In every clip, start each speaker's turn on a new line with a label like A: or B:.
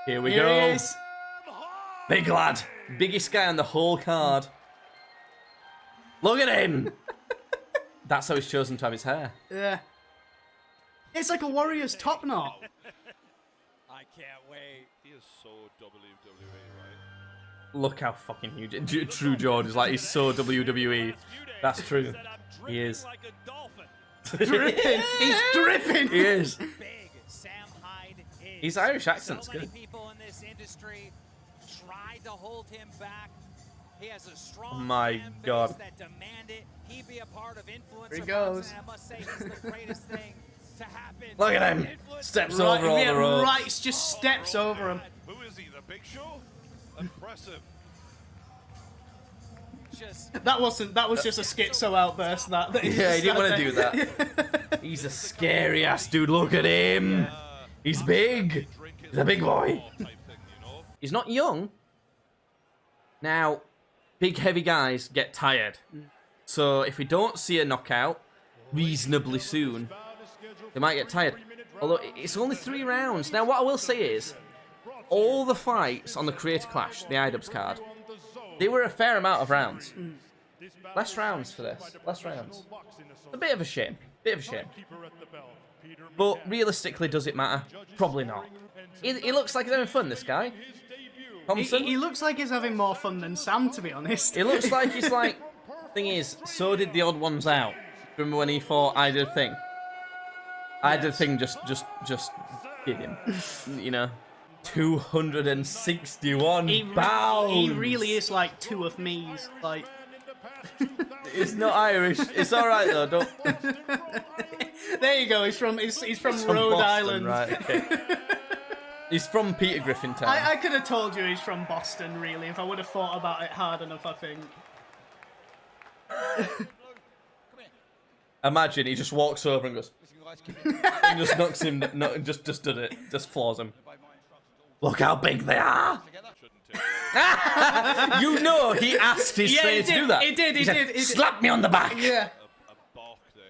A: Here we
B: Here
A: go.
B: he is.
A: Big lad. Biggest guy on the whole card. Look at him. That's how he's chosen to have his hair.
B: Yeah. It's like a Warriors top knot.
C: I can't wait.
D: He is so WWE, right?
A: Look how fucking huge. True George is like, he's so WWE. That's true. He is.
B: Dripping. He's dripping.
A: He is.
C: Big Sam Hyde is.
A: His Irish accent's
C: so many
A: good.
C: people in this industry tried to hold him back. He has a strong
A: Oh my
C: fan base
A: God.
C: that demand it. He be a part of influence.
B: Here he goes.
C: I must say he's the greatest thing to happen.
A: Look at him.
C: Influence-
A: Steps
B: Right,
A: over all
B: yeah,
A: the ropes.
B: Wright just steps over him.
D: Who is he? The Big Show? Impressive.
C: Just
B: That was just a schizo outburst. That
A: Yeah, he didn't want to do that. He's a scary ass dude. Look at him. He's big. He's a big boy. He's not young. Now, big heavy guys get tired. So if we don't see a knockout reasonably soon, they might get tired. Although it's only 3 rounds. Now what I will say is, all the fights on the Creator Clash, the IDubbbz card, they were a fair amount of rounds. Less rounds for this. Less rounds. A bit of a shame. Bit of a shame. But realistically, does it matter? Probably not. He looks like he's having fun, this guy. Thompson.
B: He looks like he's having more fun than Sam, to be honest.
A: It looks like he's like... Thing is, so did the odd ones out. Remember when he fought I Did a Thing? I Did a Thing just did him. You know? 261 pounds!
B: He really is like 2 of me's. Like...
A: It's not Irish. It's alright though, don't...
B: There you go, he's from
A: From
B: Rhode
A: Boston,
B: Island.
A: Right, okay. He's from Peter Griffin Town.
B: I could have told you he's from Boston, really, if I would have thought about it hard enough, I think.
A: Imagine he just walks over and goes... and just knocks him... No, just did it. Just floors him. Look how big they are! You know he asked his trainer to do that.
B: He did. He
A: said,
B: did.
A: Slap me on the back!
B: Yeah.
D: A balk there.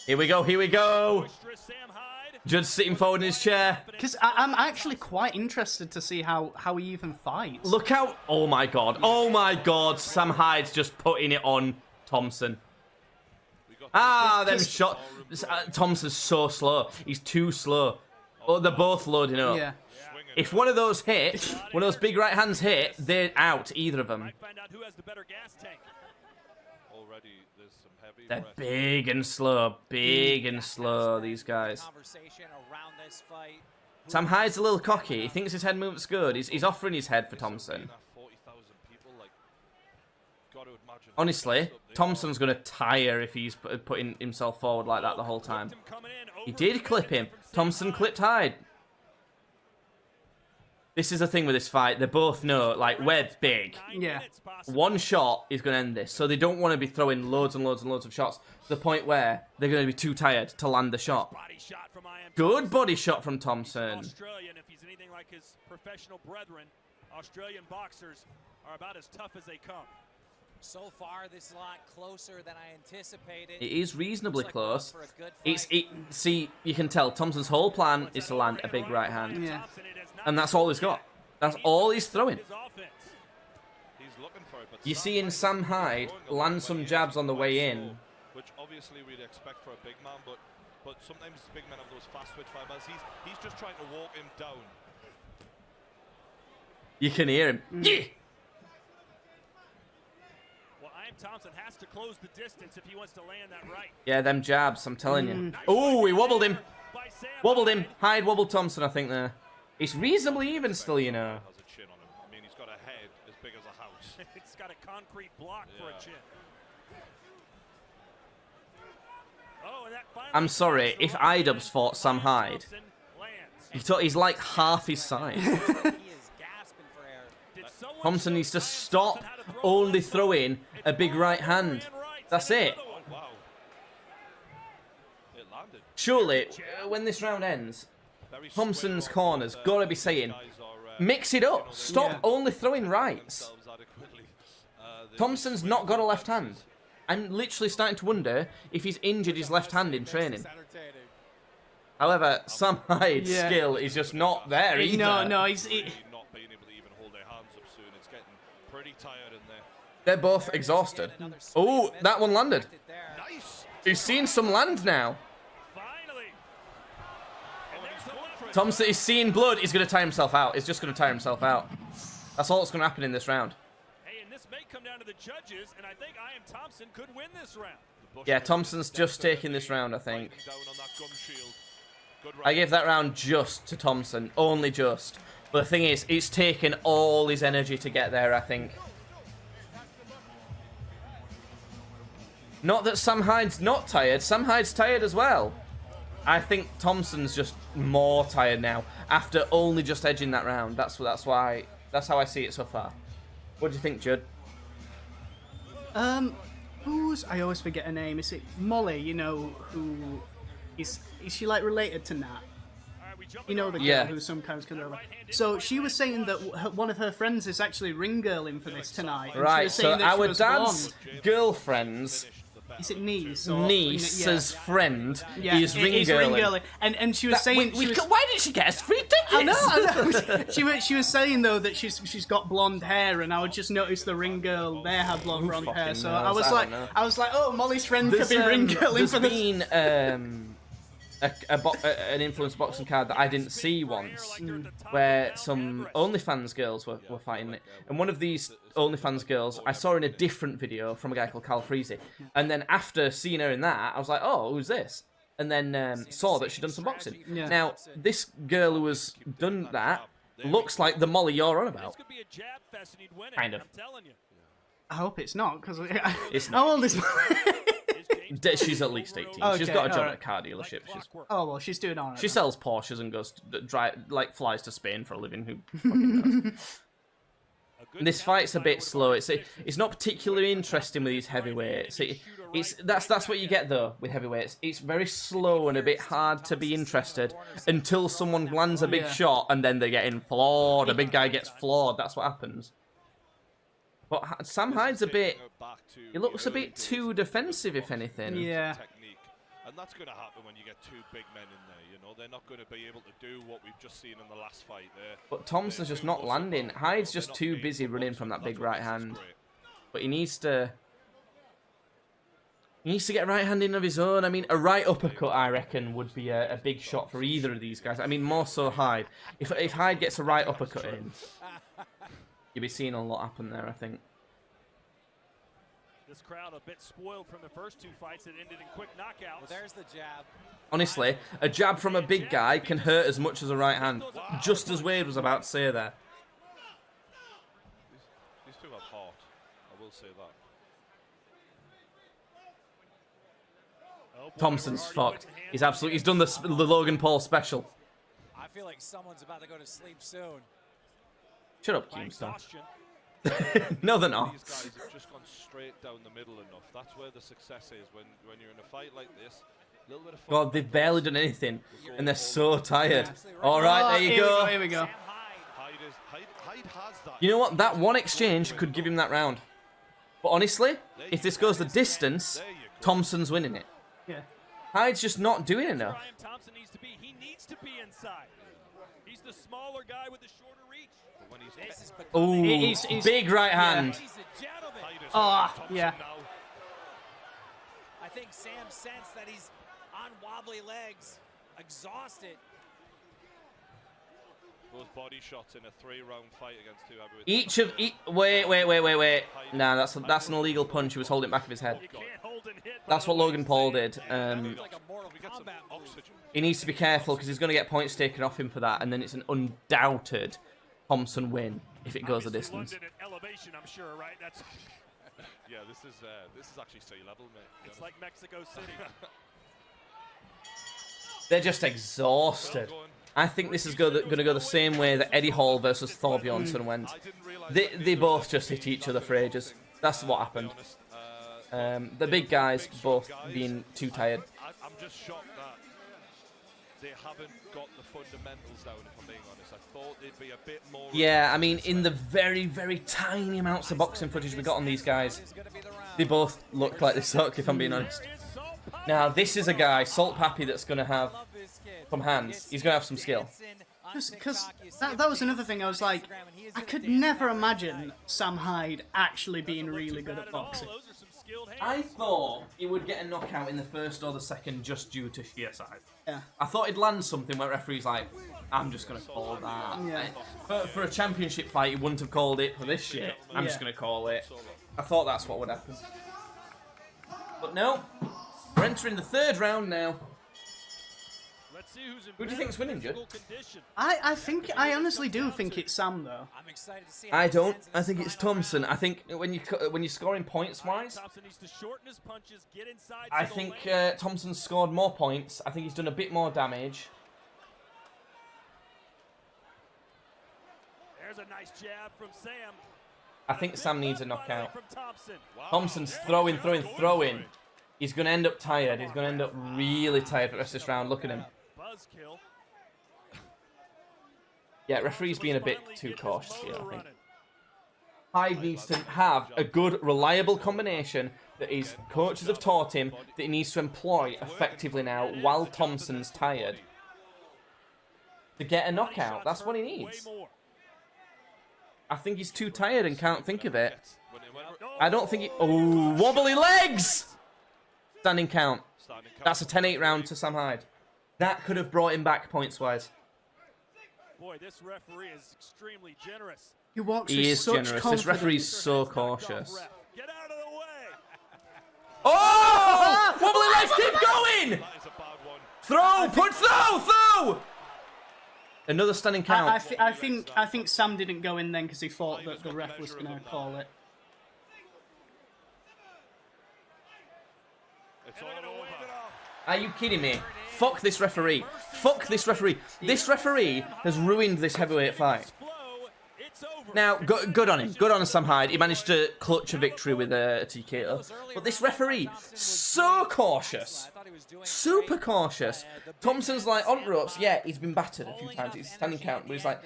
A: Here we go, here we go! Judge sitting forward in his chair.
B: Because I'm actually quite interested to see how he even fights.
A: Look how... Oh my god. Oh my god. Sam Hyde's just putting it on Thompson. Ah, them shot... Thompson's so slow. He's too slow. Oh, they're both loading up.
B: Yeah.
A: If one of those hit, one of those big right hands hit, they're out, either of them.
D: Already, there's some heavy
A: They're
D: breath.
A: big and slow, these guys.
C: conversation around this fight.
A: Sam Hyde's a little cocky. He thinks his head movement's good. He's offering his head for Thompson.
D: 40,000 people, like, gotta imagine
A: Honestly, Thompson's going to tire if he's putting himself forward like that the whole time. He did clip him. Thompson clipped Hyde. This is the thing with this fight. They both know, like, we're big.
B: Yeah.
A: One shot is going to end this. So they don't want to be throwing loads and loads and loads of shots to the point where they're going to be too tired to land the shot. Good body shot from Thompson.
E: Australian, if he's anything like his professional brethren, Australian boxers are about as tough as they come.
C: So far, this is a lot closer than I anticipated.
A: It is reasonably
C: Looks like we're
A: close.
C: up for a good fight.
A: See, you can tell Thompson's whole plan is to land a big right hand.
B: Yeah.
A: And that's all he's got. That's all he's throwing.
E: His offense.
D: he's looking for it. But
A: You see in Sam Hyde land some jabs on the way in.
D: which obviously we'd expect for a big man, but sometimes big men have those fast switch fibers. He's just trying to walk him down.
A: You can hear him. Yeah.
E: Well, Thompson has to close the distance if he wants to land that right.
A: Yeah, them jabs, I'm telling you. Oh, he wobbled him. Wobbled him. Hyde wobbled Thompson, I think, there. It's reasonably even still, you know.
D: Has a chin on him. I mean, he's got a head as big as a house.
E: It's got a concrete block for a chin. Oh, and that finally
A: I'm sorry,
E: finds the
A: if
E: line.
A: IDubbbz fought Sam Hyde,
E: Thompson lands.
A: he's like half his size.
C: He is gasping for air.
E: Did someone
A: Thompson
E: show
A: needs to
E: Sam
A: stop
E: Thompson how to throw
A: only
E: one?
A: throwing a big right hand. That's it.
D: Oh, wow. It landed.
A: Surely, when this round ends,
D: Very
A: Thompson's
D: square
A: corner's
D: off,
A: got to be saying,
D: guys are,
A: mix it up. Stop
B: Yeah.
A: only throwing rights.
D: themselves adequately. They
A: Thompson's
D: swing
A: not got a
D: both
A: left hand.
D: axes.
A: I'm literally starting to wonder if he's injured his left hand in training. However, Sam Hyde's skill is just not there either.
B: No, he's...
D: Not being able to even hold their hands up soon. It's getting pretty tired in there.
A: They're both exhausted. Oh, that one landed.
D: Nice.
A: He's seen some land now.
E: Finally.
A: Thompson is seeing blood. He's going to tire himself out. He's just going to tire himself out. That's all that's going to happen in this round.
E: Hey, and this may come down to the judges, and I think IAMTHMPSN could win this round.
A: Yeah, Thompson's just taking this round, I think.
D: Down on that gum shield. Good
A: I gave that round just to Thompson. Only just. But the thing is, it's taken all his energy to get there, I think. Not that Sam Hyde's not tired. Sam Hyde's tired as well. I think Thompson's just more tired now after only just edging that round. That's how I see it so far. What do you think, Judd?
B: I always forget her name. Is it Molly? You know, who is she like related to Nat? You know, the girl who sometimes comes over. So she was saying that one of her friends is actually ring girling for this tonight. And
A: Right,
B: she was
A: so
B: saying that she
A: our
B: was
A: dad's
B: blonde.
A: girlfriend's
B: Is it niece's
A: friend is ring
B: is
A: girling.
B: And she was saying,
A: Why didn't she get us free tickets?
B: I know. she was saying though that she's got blonde hair, and I would just notice the ring girl there had blonde hair. So
A: knows?
B: I was like, oh, Molly's friend could be ring girling for this.
A: There's been an influencer boxing card that I didn't see once, where some OnlyFans girls were fighting it. And one of these OnlyFans girls I saw in a different video from a guy called Cal Freezy. And then after seeing her in that, I was like, oh, who's this? And then saw that she'd done some boxing.
B: Yeah.
A: Now, this girl who has done that looks like the Molly you're on about. Kind of.
B: I hope it's not, because
A: It's
B: how old is
A: She's at least 18.
B: Okay,
A: She's got a job
B: alright.
A: at a car dealership.
B: Oh well, she's doing alright.
A: She sells Porsches and goes flies to Spain for a living. Who fucking knows? This fight's a bit slow. It's not particularly interesting with these heavyweights. That's what you get though with heavyweights. It's very slow and a bit hard to be interested until someone lands a big shot and then they're getting floored. A big guy gets floored. That's what happens. But Sam Hyde's a bit... He looks a bit too defensive, if anything.
B: Yeah.
D: Technique. And that's going to happen when you get two big men in there, you know. They're not going to be able to do what we've just seen in the last fight there.
A: But Thompson's just not landing. Hyde's just too busy running from that big right hand. But he needs to... He needs to get a right hand in of his own. I mean, a right uppercut, I reckon, would be a big shot for either of these guys. I mean, more so Hyde. If Hyde gets a right uppercut in... You'll be seeing a lot happen there, I think.
E: This crowd a bit spoiled from the first two fights that ended in quick knockouts.
C: Well, there's the jab.
A: Honestly, a jab from a big guy can hurt as much as a right hand. Just as Wade was about to say there.
D: These two have heart. I will say that.
A: Thompson's fucked. He's done the Logan Paul special.
C: I feel like someone's about to go to sleep soon.
A: Shut up, Keemstar. No, they're not.
D: These guys have just gone straight down the middle enough. That's where the success is when you're in a fight like this. A little bit of
A: God, they've barely done anything, and they're so tired. All right, there you go.
B: Here we go.
D: Hyde has that.
A: You know what? That one exchange could give him that round. But honestly, if this goes the distance, Thompson's winning it.
B: Yeah.
A: Hyde's just not doing enough.
E: Thompson needs to be. He needs to be inside. He's the smaller guy with the shorter reach.
A: Ooh,
B: He's
A: big right hand.
C: He's a gentleman.
B: Yeah.
C: I think Sam sensed that he's on wobbly legs, exhausted.
D: Those body shots in a 3-round fight against two heavyweights.
A: Wait. Nah, that's an illegal punch. He was holding it back of his head. That's what Logan Paul did. He needs to be careful because he's going to get points taken off him for that, and then it's an undoubted Thompson win if it goes the distance.
E: Elevation, I'm sure, right? That's
D: yeah, this is actually sea level, mate.
E: it's like Mexico City.
A: They're just exhausted. I think this is going to go the same way that Eddie Hall versus Thor Bjornsson went. They both just hit each other for ages. That's what happened. The big guys both being too tired.
D: I'm just shocked that they haven't got the fundamentals down, if I'm being honest. I thought they'd be a bit more...
A: Yeah, I mean, in the very, very tiny amounts of boxing footage we got on these guys, they both look like they suck, if I'm being honest. Now, this is a guy, Salt Pappy, that's going to have some hands. He's going to have some skill.
B: Just because that was another thing. I was like, I could never imagine Sam Hyde actually being really good at boxing.
A: I thought he would get a knockout in the first or the second just due to sheer size.
B: Yeah.
A: I thought he'd land something where referee's like, I'm just going to call that.
B: Yeah.
A: For a championship fight, he wouldn't have called it. For this shit, I'm just going to call it. I thought that's what would happen. But no, we're entering the third round now.
E: Let's see who's in
A: Who do you think's winning, Judd?
B: I honestly do think it's Sam though.
C: I'm excited to see
A: I don't. I think it's Thompson. I think when you're scoring points wise,
E: Thompson needs to shorten his punches, get inside.
A: I think Thompson's scored more points. I think he's done a bit more damage.
E: There's a nice jab from Sam.
A: I think Sam needs a knockout.
E: From Thompson.
A: Thompson's throwing. He's going to end up tired. He's going to end up really tired for the rest of this round. Look at him.
E: Buzzkill.
A: Yeah, referee's being a bit too cautious here, I think. Hyde needs to have a good, reliable combination that his coaches have taught him that he needs to employ effectively now while Thompson's tired to get a knockout. That's what he needs. I think he's too tired and can't think of it. I don't think he... Oh, wobbly legs! Standing count. That's a 10-8 round to Sam Hyde. That could have brought him back points-wise.
E: Boy, this referee is extremely generous.
B: He walks
A: He
B: with
A: is
B: such
A: generous. This
B: confidence.
A: referee's so cautious.
E: Get out of the way.
A: Oh! Wobbly legs, keep going!
D: That is a bad one.
A: Throw! Put throw! Another standing count.
B: I think Sam didn't go in then because he thought that the ref was going to call it.
D: It's all over.
A: Are you kidding me? Fuck this referee. Fuck this referee. This referee has ruined this heavyweight fight. Now, good on him. Good on Sam Hyde. He managed to clutch a victory with a TKO. But this referee, so cautious. Super cautious. Thompson's like, on ropes, yeah, he's been battered a few times. He's standing count, but he's like,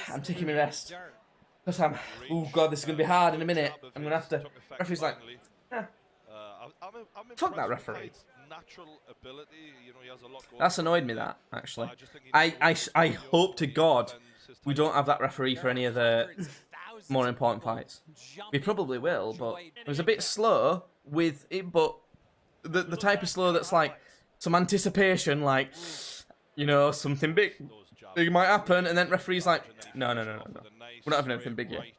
A: I'm taking my rest. Because oh God, this is going to be hard in a minute. I'm going to have to... Referee's like, fuck that referee. That's annoyed me, that, actually. I hope to God we don't have that referee for any of the more important fights. We probably will, but it was a bit slow with it, but the type of slow that's like some anticipation, like, you know, something big might happen, and then referee's like, no. We're not having anything big yet.